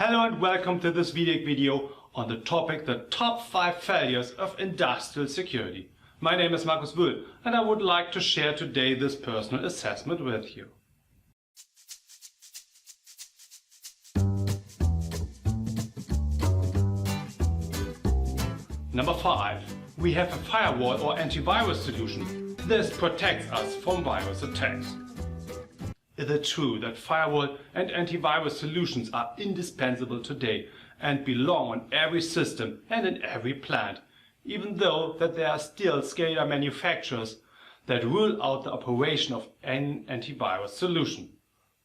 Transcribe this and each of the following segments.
Hello and welcome to this VIDEC video on the topic the top 5 failures of industrial security. My name is Markus Wöhl and I would like to share today this personal assessment with you. Number 5. We have a firewall or antivirus solution. This protects us from virus attacks. Is it true that firewall and antivirus solutions are indispensable today and belong on every system and in every plant, even though that there are still scaler manufacturers that rule out the operation of any antivirus solution?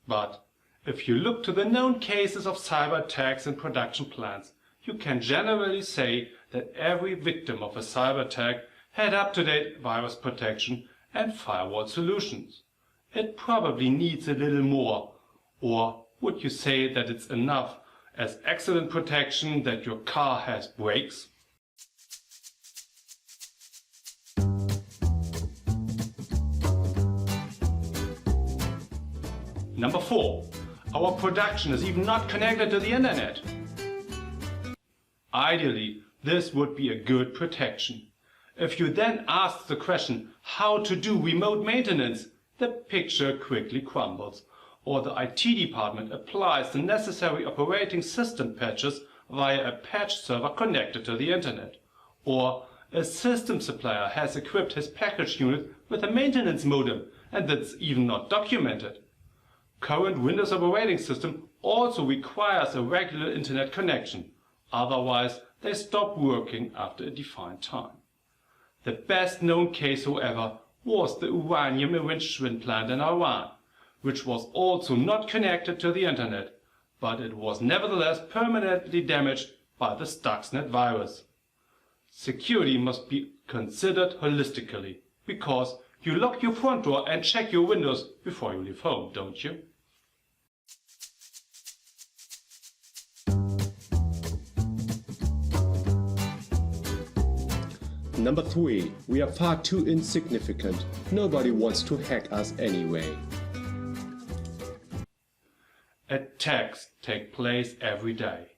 But if you look to the known cases of cyber attacks in production plants, you can generally say that every victim of a cyber attack had up-to-date virus protection and firewall solutions. It probably needs a little more, or would you say that it's enough as accident protection that your car has brakes? Number 4. Our production is even not connected to the internet. Ideally, this would be a good protection. If you then ask the question how to do remote maintenance, the picture quickly crumbles, or the IT department applies the necessary operating system patches via a patch server connected to the internet, or a system supplier has equipped his package unit with a maintenance modem and that's even not documented. Current Windows operating system also requires a regular internet connection, otherwise they stop working after a defined time. The best known case, however, was the uranium enrichment plant in Iran, which was also not connected to the internet, but it was nevertheless permanently damaged by the Stuxnet virus. Security must be considered holistically, because you lock your front door and check your windows before you leave home, don't you? Number 3. We are far too insignificant. Nobody wants to hack us anyway. Attacks take place every day.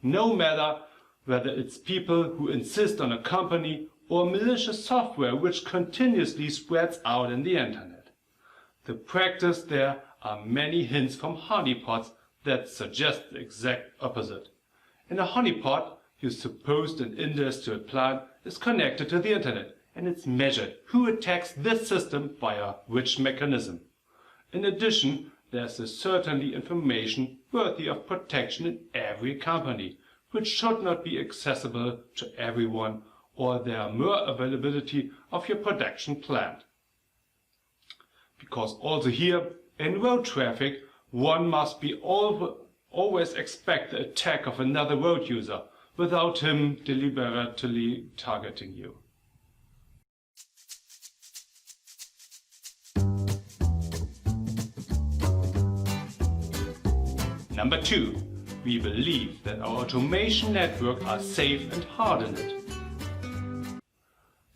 No matter whether it's people who insist on a company or malicious software which continuously spreads out in the internet. The practice there are many hints from honeypots that suggest the exact opposite. In a honeypot, you suppose an industrial plant is connected to the internet and it's measured who attacks this system via which mechanism. In addition, there's certainly information worthy of protection in every company, which should not be accessible to everyone, or there mere availability of your production plant. Because also here, in road traffic, one must be always expect the attack of another road user, without him deliberately targeting you. Number 2. We believe that our automation network are safe and hardened.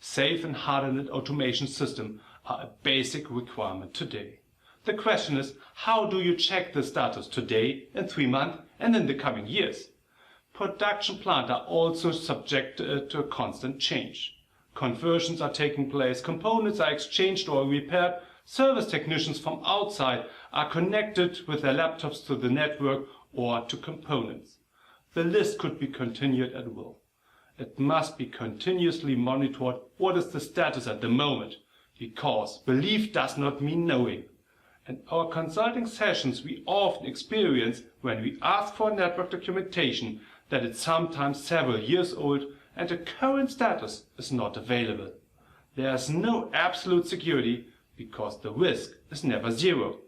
Safe and hardened automation systems are a basic requirement today. The question is, how do you check the status today, in 3 months and in the coming years? Production plants are also subject to constant change. Conversions are taking place, components are exchanged or repaired, service technicians from outside are connected with their laptops to the network or to components. The list could be continued at will. It must be continuously monitored what is the status at the moment, because belief does not mean knowing. In our consulting sessions we often experience, when we ask for network documentation, that it's sometimes several years old and the current status is not available. There is no absolute security because the risk is never zero.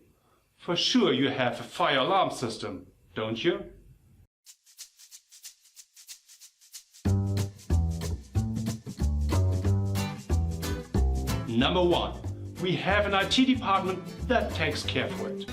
For sure you have a fire alarm system, don't you? Number 1. We have an IT department that takes care for it.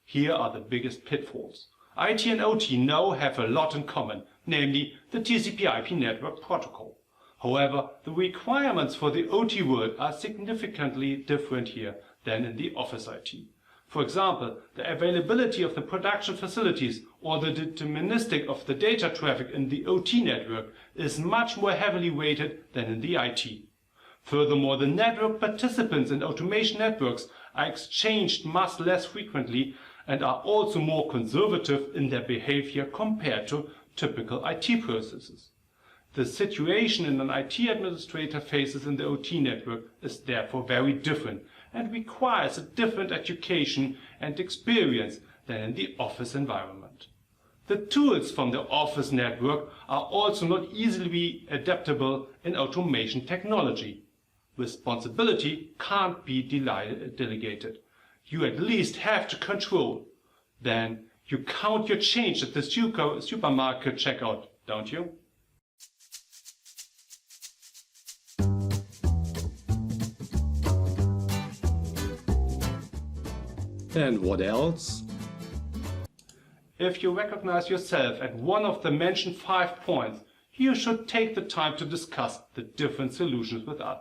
Here are the biggest pitfalls. IT and OT now have a lot in common, namely the TCP/IP network protocol. However, the requirements for the OT world are significantly different here than in the office IT. For example, the availability of the production facilities or the deterministic of the data traffic in the OT network is much more heavily weighted than in the IT. Furthermore, the network participants in automation networks are exchanged much less frequently and are also more conservative in their behavior compared to typical IT processes. The situation an IT administrator faces in the OT network is therefore very different and requires a different education and experience than in the office environment. The tools from the office network are also not easily adaptable in automation technology. Responsibility can't be delegated. You at least have to control. Then you count your change at the supermarket checkout, don't you? And what else? If you recognize yourself at one of the mentioned 5 points, you should take the time to discuss the different solutions with us.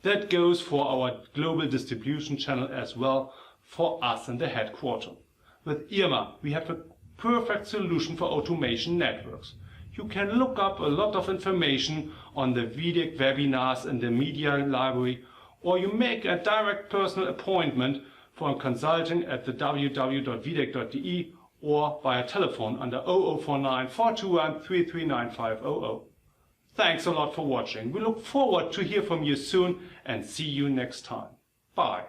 That goes for our global distribution channel as well for us in the headquarters. With IRMA, we have a perfect solution for automation networks. You can look up a lot of information on the VIDEC webinars in the media library, or you make a direct personal appointment for consulting at the www.videc.de or via telephone under 0049 421 339500. Thanks a lot for watching. We look forward to hear from you soon and see you next time. Bye.